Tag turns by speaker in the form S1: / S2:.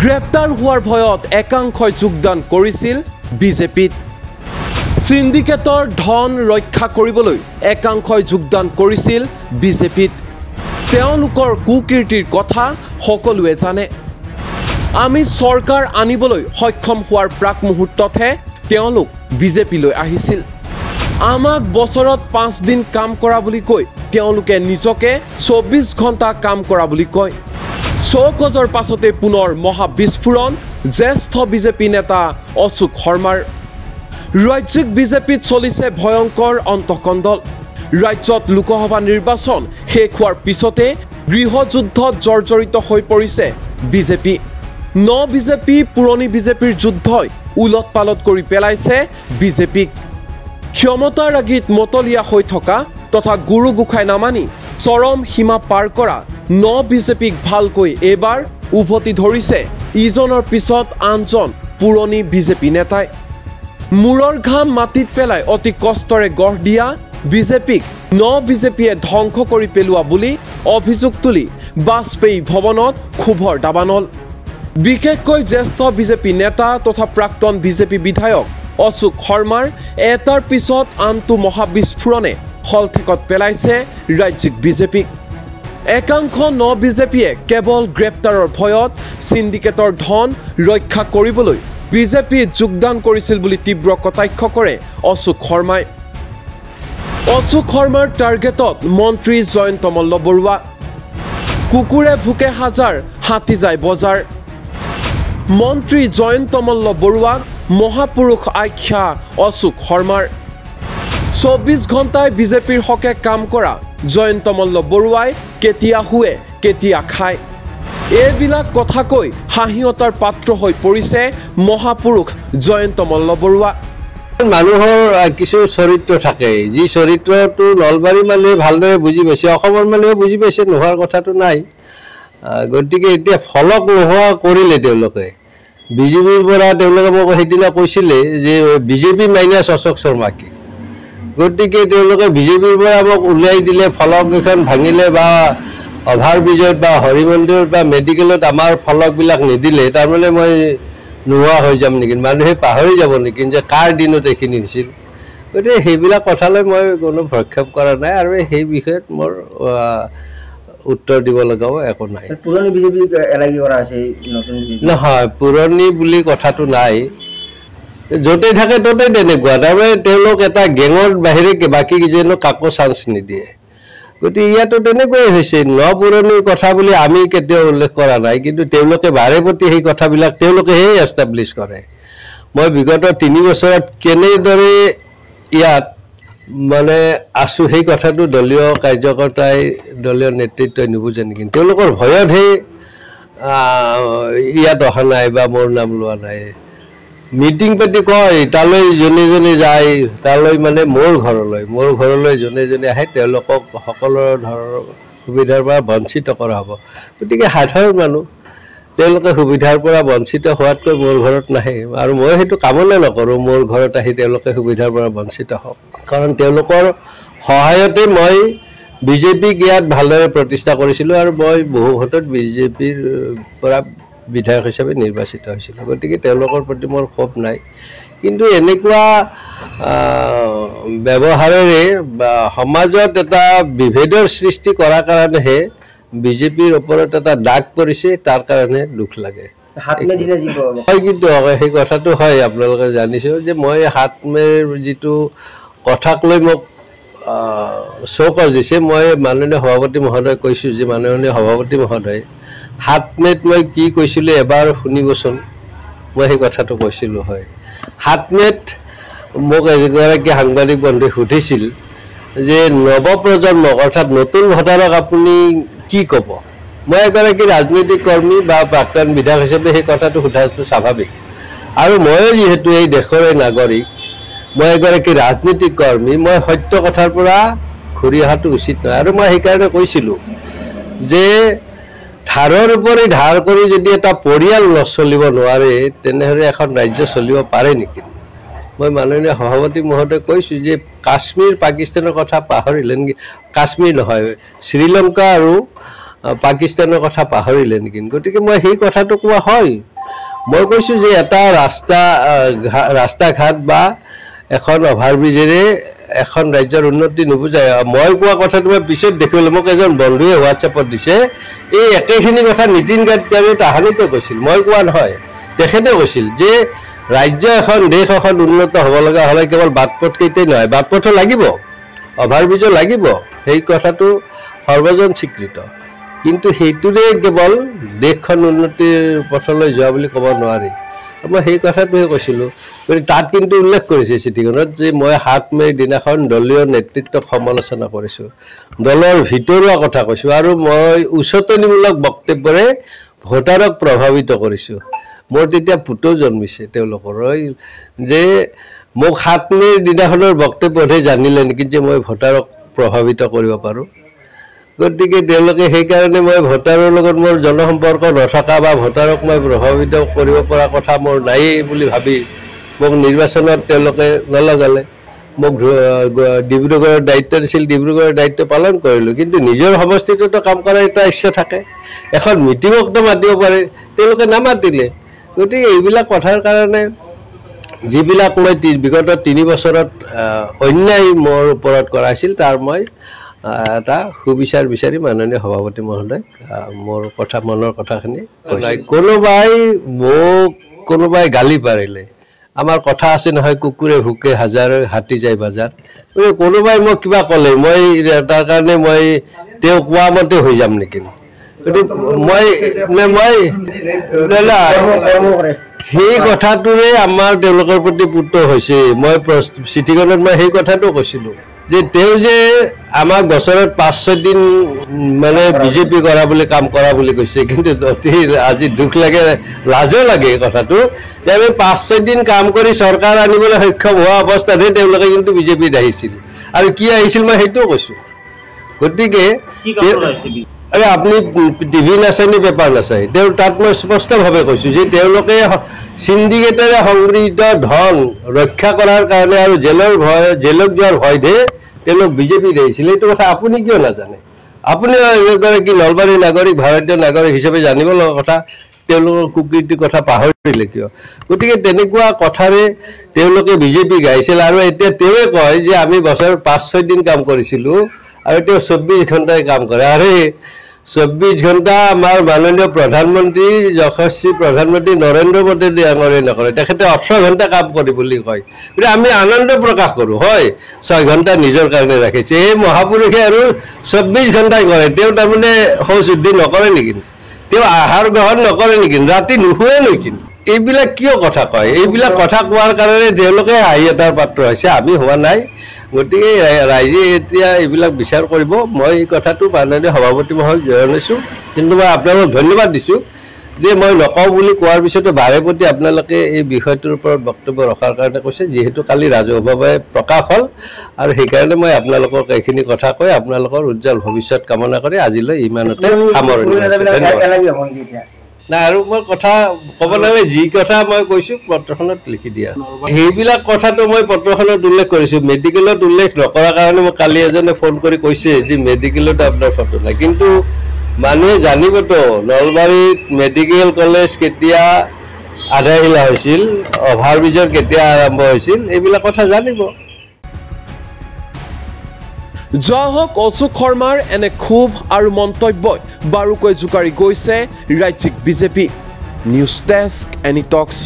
S1: গ্ৰেপ্তাৰ হোৱাৰ ভয়ত একাংশই যোগদান কৰিছিল বিজেপিত। সিন্ডিকেটৰ ধন ৰক্ষা কৰিবলৈ একাংশই যোগদান কৰিছিল বিজেপিত। তেওঁলোকৰ কুকীৰ্তিৰ কথা সকলোৱে জানে। আমি চৰকাৰ আনিবলৈ সক্ষম হোৱাৰ প্ৰাক মুহূৰ্ততহে তেওঁলোক বিজেপিলৈ আহিছিল। আমাক বছৰত 5 দিন কাম কৰা বুলি কৈ তেওঁলোকে নিজকে 24 ঘণ্টা কাম কৰা বুলি কয়। চৌকজৰ পাছতে পুনৰ মহাবিস্ফোৰণ জ্যেষ্ঠ বিজেপি নেতা অশোক শৰ্মাৰ। ৰাজ্যিক বিজেপিত চলিছে ভয়ংকৰ অন্তঃকন্দল। ৰাজ্যত লোকসভা নিৰ্বাচন শেষ হোৱাৰ পিছতে গৃহযুদ্ধত জৰ্জৰিত হৈ পৰিছে বিজেপি। ন বিজেপি পুৰণি বিজেপিৰ যুদ্ধই উলট পালট কৰি পেলাইছে বিজেপিক। ক্ষমতাৰ আগিত মতলীয়া হৈ থকা তথা গুৰু গোসাঁই নামানি চৰম সীমা পাৰ কৰা ন বিজেপিক ভালকৈ এইবাৰ উভতি ধৰিছে ইজনৰ পিছত আনজন পুৰণি বিজেপি নেতাই। মূৰৰ ঘাম মাটিত পেলাই অতি কষ্টৰে গঢ় দিয়া বিজেপিক ন বিজেপিয়ে ধ্বংস কৰি পেলোৱা বুলি অভিযোগ তুলি বাজপেয়ী ভৱনত ক্ষোভৰ দাবানল। বিশেষকৈ জ্যেষ্ঠ বিজেপি নেতা তথা প্ৰাক্তন বিজেপি বিধায়ক অশোক শৰ্মাৰ এটাৰ পিছত আনটো মহাবিস্ফোৰণে হলঠেকত পেলাইছে ৰাজ্যিক বিজেপিক। একাংশ ন বিজেপিয়ে কেৱল গ্ৰেপ্তাৰৰ ভয়ত সিন্ডিকেটৰ ধন ৰক্ষা কৰিবলৈ বিজেপিত যোগদান কৰিছিল বুলি তীব্ৰ কটাক্ষ কৰে অশোক শৰ্মাই। অশোক শৰ্মাৰ টাৰ্গেটত মন্ত্ৰী জয়ন্ত মল্লবৰুৱা। কুকুৰে ভুকে হাজাৰ হাতী যায় বজাৰ। মন্ত্ৰী জয়ন্ত মল্লবৰুৱাক মহাপুৰুষ আখ্যা অশোক শৰ্মাৰ। 24 ঘণ্টাই বিজেপিৰ হকে কাম কৰা জয়ন্ত মল্লবৰুৱাই কেতিয়া শুৱে কেতিয়া খায় এইবিলাক কথা কৈ হাঁহিয়তাৰ পাত্ৰ হৈ পৰিছে মহাপুৰুষ জয়ন্ত মল্লবৰুৱা।
S2: মানুহৰ কিছু চৰিত্ৰ থাকে, যি চৰিত্ৰটো নলবাৰী মানুহে ভালদৰে বুজি পাইছে, অসমৰ মানুহে বুজি পাইছে, নোহোৱাৰ কথাটো নাই। গতিকে এতিয়া ফলক নোহোৱা কৰিলে তেওঁলোকে। বিজেপিৰ পৰা তেওঁলোকে মোক সেইদিনা কৈছিলে যে বিজেপি মাইনাছ অশোক শৰ্মা কি। গতিকে তেওঁলোকে বিজেপিৰ পৰা মোক উলিয়াই দিলে, ফলক কেইখন ভাঙিলে বা অভাৰ ব্ৰিজত বা হৰি মন্দিৰত বা মেডিকেলত আমাৰ ফলকবিলাক নিদিলে তাৰমানে মই নোহোৱা হৈ যাম নেকি, মানুহে পাহৰি যাব নেকি যে কাৰ দিনত এইখিনি হৈছিল। গতিকে সেইবিলাক কথালৈ মই কোনো ভ্ৰক্ষেপ কৰা নাই আৰু সেই বিষয়ত মোৰ উত্তৰ দিব লগাও একো নাই।
S3: পুৰণি বিজেপিক এলাগি কৰা হৈছে, নতুন
S2: নহয়, পুৰণি বুলি কথাটো নাই। য'তেই থাকে ত'তেই তেনেকুৱা। তাৰমানে তেওঁলোক এটা গেঙৰ বাহিৰে বাকী কিজনক কাকো চান্স নিদিয়ে। গতিকে ইয়াতো তেনেকুৱাই হৈছে। ন পুৰণিৰ কথা বুলি আমি কেতিয়াও উল্লেখ কৰা নাই, কিন্তু তেওঁলোকে বাৰে প্ৰতি সেই কথাবিলাক তেওঁলোকেহে এষ্টাব্লিছ কৰে। মই বিগত 3 বছৰত কেনেদৰে ইয়াত মানে আছো সেই কথাটো দলীয় কাৰ্যকৰ্তাই দলীয় নেতৃত্বই নুবুজে নেকি। তেওঁলোকৰ ভয়তহে ইয়াত অহা নাই বা মোৰ নাম লোৱা নাই। মিটিং পাতি কয় তালৈ যোনে যোনে যায়, তালৈ মানে মোৰ ঘৰলৈ যোনে যোনে আহে তেওঁলোকক সকলো ধৰণৰ সুবিধাৰ পৰা বঞ্চিত কৰা হ'ব। গতিকে সাধাৰণ মানুহ তেওঁলোকে সুবিধাৰ পৰা বঞ্চিত হোৱাতকৈ মোৰ ঘৰত নাহে আৰু মই সেইটো কামনা নকৰোঁ মোৰ ঘৰত আহি তেওঁলোকে সুবিধাৰ পৰা বঞ্চিত হওক। কাৰণ তেওঁলোকৰ সহায়তে মই বিজেপিক ইয়াত ভালদৰে প্ৰতিষ্ঠা কৰিছিলোঁ আৰু মই বহু ভোটত বিজেপিৰ পৰা বিধায়ক হিচাপে নিৰ্বাচিত হৈছিলোঁ। গতিকে তেওঁলোকৰ প্ৰতি মোৰ ক্ষোভ নাই, কিন্তু এনেকুৱা ব্যৱহাৰেৰে বা সমাজত এটা বিভেদৰ সৃষ্টি কৰাৰ কাৰণেহে বিজেপিৰ ওপৰত এটা দাগ পৰিছে, তাৰ কাৰণে দুখ লাগে। হয়, কিন্তু সেই কথাটো হয়, আপোনালোকে জানিছেও যে মই হাতমেৰ যিটো কথাক লৈ মোক চৌকজ দিছে, মই মাননীয় সভাপতি মহোদয় কৈছোঁ যে মাননীয় সভাপতি মহোদয় হাতমেত মই কি কৈছিলোঁ এবাৰ শুনিবচোন। মই সেই কথাটো কৈছিলোঁ। হয়, হাতমেত মোক এগৰাকী সাংবাদিক বন্ধুৱে সুধিছিল যে নৱপ্ৰজন্মক অৰ্থাৎ নতুন ভোটাৰক আপুনি কি ক'ব। মই এগৰাকী ৰাজনৈতিক কৰ্মী বা প্ৰাক্তন বিধায়ক হিচাপে সেই কথাটো সোধাটো স্বাভাৱিক, আৰু ময়ো যিহেতু এই দেশৰে নাগৰিক, মই এগৰাকী ৰাজনৈতিক কৰ্মী, মই সত্য কথাৰ পৰা ঘূৰি অহাটো উচিত নহয়। আৰু মই সেইকাৰণে কৈছিলোঁ যে ধাৰৰ ওপৰি ধাৰ কৰি যদি এটা পৰিয়াল নচলিব নোৱাৰে তেনেহ'লে এখন ৰাজ্য চলিব পাৰে নেকি। মই মাননীয় সভাপতি মহোদয় কৈছোঁ যে কাশ্মীৰ পাকিস্তানৰ কথা পাহৰিলে নেকি, কাশ্মীৰ নহয় শ্ৰীলংকা আৰু পাকিস্তানৰ কথা পাহৰিলে নেকি। গতিকে মই সেই কথাটো কোৱা হয় মই কৈছোঁ যে এটা ৰাস্তা ঘাট বা এখন অভাৰব্ৰিজেৰে এখন ৰাজ্যৰ উন্নতি নুবুজায়। মই কোৱা কথাটো মই পিছত দেখিবলৈ মোক এজন বন্ধুৱে হোৱাটছএপত দিছে, এই একেখিনি কথা নীতিন গাডকাৰীয়ে তাহানিতো কৈছিল, মই কোৱা নহয়। তেখেতে কৈছিল যে ৰাজ্য এখন দেশ এখন উন্নত হ'ব লগা হ'লে কেৱল বাট পথকেইটাই নহয়, বাট পথো লাগিব, অভাৰব্ৰিজো লাগিব, সেই কথাটো সৰ্বজন স্বীকৃত। কিন্তু সেইটোৰে কেৱল দেশখন উন্নতিৰ পথলৈ যোৱা বুলি ক'ব নোৱাৰি। মই সেই কথাটোহে কৈছিলোঁ। গতিকে তাত কিন্তু উল্লেখ কৰিছে চিঠিখনত যে মই 7 মে'ৰ দিনাখন দলীয় নেতৃত্বক সমালোচনা কৰিছোঁ, দলৰ ভিতৰুৱা কথা কৈছোঁ, আৰু মই উচতনিমূলক বক্তব্যৰে ভোটাৰক প্ৰভাৱিত কৰিছোঁ। মোৰ তেতিয়া পুতৌ জন্মিছে তেওঁলোকৰ, যে মোক 7 মে'ৰ দিনাখনৰ বক্তব্যতহে জানিলে নেকি যে মই ভোটাৰক প্ৰভাৱিত কৰিব পাৰোঁ। গতিকে তেওঁলোকে সেইকাৰণে মই ভোটাৰৰ লগত মোৰ জনসম্পৰ্ক নথকা বা ভোটাৰক মই প্ৰভাৱিত কৰিব পৰা কথা মোৰ নায়েই বুলি ভাবি মোক নিৰ্বাচনত তেওঁলোকে নলগালে। মোক ডিব্ৰুগড়ৰ দায়িত্ব দিছিল, ডিব্ৰুগড়ৰ দায়িত্ব পালন কৰিলোঁ। কিন্তু নিজৰ সমষ্টিটোতো কাম কৰাৰ এটা ইচ্ছা থাকে, এখন মিটিঙকতো মাতিব পাৰে, তেওঁলোকে নামাতিলে। গতিকে এইবিলাক কথাৰ কাৰণে যিবিলাক মই বিগত 3 বছৰত অন্যায় মোৰ ওপৰত কৰা হৈছিল, তাৰ মই এটা সুবিচাৰ বিচাৰি মাননীয় সভাপতি মহোদয় মোৰ কথা মনৰ কথাখিনি কৈছে। কোনোবাই গালি পাৰিলে, আমাৰ কথা আছে নহয়, কুকুৰে ভুকে হাজাৰ হাতী যায় বাজাৰ। কোনোবাই মোক কিবা ক'লে মই তাৰ কাৰণে মই তেওঁ কোৱা মতে হৈ যাম নেকি? সেই কথাটোৰে আমাৰ তেওঁলোকৰ প্ৰতি পুতৌ হৈছে। মই চিঠিখনত মই সেই কথাটো কৈছিলোঁ যে তেওঁ যে আমাক বছৰত 5-6 দিন মানে বিজেপি কৰা বুলি কাম কৰা বুলি কৈছে, কিন্তু আজি দুখ লাগে, লাজো লাগে কথাটো যে আমি 5-6 দিন কাম কৰি চৰকাৰ আনিবলৈ সক্ষম হোৱা অৱস্থাতহে তেওঁলোকে কিন্তু বিজেপিত আহিছিল। আৰু কি আহিছিল মই সেইটোও কৈছোঁ। গতিকে আপুনি টিভি নাচায়, পেপাৰ নাচায়, তাত মই স্পষ্টভাৱে কৈছোঁ যে তেওঁলোকে চিণ্ডিকেটেৰে সংগৃহীত ধন ৰক্ষা কৰাৰ কাৰণে আৰু জেলত যোৱাৰ ভয়তহে তেওঁলোক বিজেপিত আহিছিল। এইটো কথা আপুনি কিয় নাজানে? আপুনি এগৰাকী নলবাৰীৰ নাগৰিক, ভাৰতীয় নাগৰিক হিচাপে জানিব লগা কথা, তেওঁলোকৰ কুকীৰ্তিৰ কথা পাহৰিলে কিয়? গতিকে তেনেকুৱা কথাৰে তেওঁলোকে বিজেপি গাইছিল। আৰু এতিয়া তেওঁৱে কয় যে আমি বছৰত 5-6 দিন কাম কৰিছিলোঁ আৰু তেওঁ 24 ঘণ্টাই কাম কৰে। আৰু 24 ঘণ্টা আমাৰ মাননীয় প্ৰধানমন্ত্ৰী যশস্বী প্ৰধানমন্ত্ৰী নৰেন্দ্ৰ মোদী ডাঙৰে নকৰে, তেখেতে 18 ঘণ্টা কাম কৰি বুলি কয়। গতিকে আমি আনন্দ প্ৰকাশ কৰোঁ, হয় 6 ঘণ্টা নিজৰ কাৰণে ৰাখিছে। এই মহাপুৰুষে আৰু 24 ঘণ্টাই কৰে। তেওঁ তাৰমানে শৌচশুদ্ধি নকৰে নেকি? তেওঁ আহাৰ গ্ৰহণ নকৰে নেকি? ৰাতি নুশুৱে নেকি? এইবিলাক কিয় কথা কয়? এইবিলাক কথা কোৱাৰ কাৰণে তেওঁলোকে হাঁহি এটাৰ পাত্ৰ হৈছে, আমি হোৱা নাই। গতিকে ৰাইজে এতিয়া এইবিলাক বিচাৰ কৰিব। মই এই কথাটো মাননীয় সভাপতি মহোদয়ক জনাইছোঁ, কিন্তু মই আপোনালোকক ধন্যবাদ দিছোঁ যে মই নকওঁ বুলি কোৱাৰ পিছতো বাৰে প্ৰতি আপোনালোকে এই বিষয়টোৰ ওপৰত বক্তব্য ৰখাৰ কাৰণে কৈছে, যিহেতু কালি ৰাজহুৱাভাৱে প্ৰকাশ হ'ল। আৰু সেইকাৰণে মই আপোনালোকক এইখিনি কথা কৈ আপোনালোকৰ উজ্জ্বল ভৱিষ্যত কামনা কৰি আজিলৈ ইমানতে সামৰণি মাৰিছোঁ। নাই আৰু মই কথা ক'ব নালাগে, যি কথা মই কৈছোঁ পত্ৰখনত লিখি দিয়া, সেইবিলাক কথাটো মই পত্ৰখনত উল্লেখ কৰিছোঁ। মেডিকেলত উল্লেখ নকৰাৰ কাৰণে মোক কালি এজনে ফোন কৰি কৈছে যে মেডিকেলত আপোনাৰ ফটো নাই। কিন্তু মানুহে জানিবতো নলবাৰীত মেডিকেল কলেজ কেতিয়া আধাৰশিলা হৈছিল, অভাৰব্ৰিজৰ কেতিয়া আৰম্ভ হৈছিল, এইবিলাক কথা জানিব।
S1: যোৱা হওক অশোক শৰ্মাৰ এনে ক্ষোভ আৰু মন্তব্যই বাৰুকৈ জোকাৰি গৈছে ৰাজ্যিক বিজেপি। নিউজ ডেস্ক, এনি টক্স।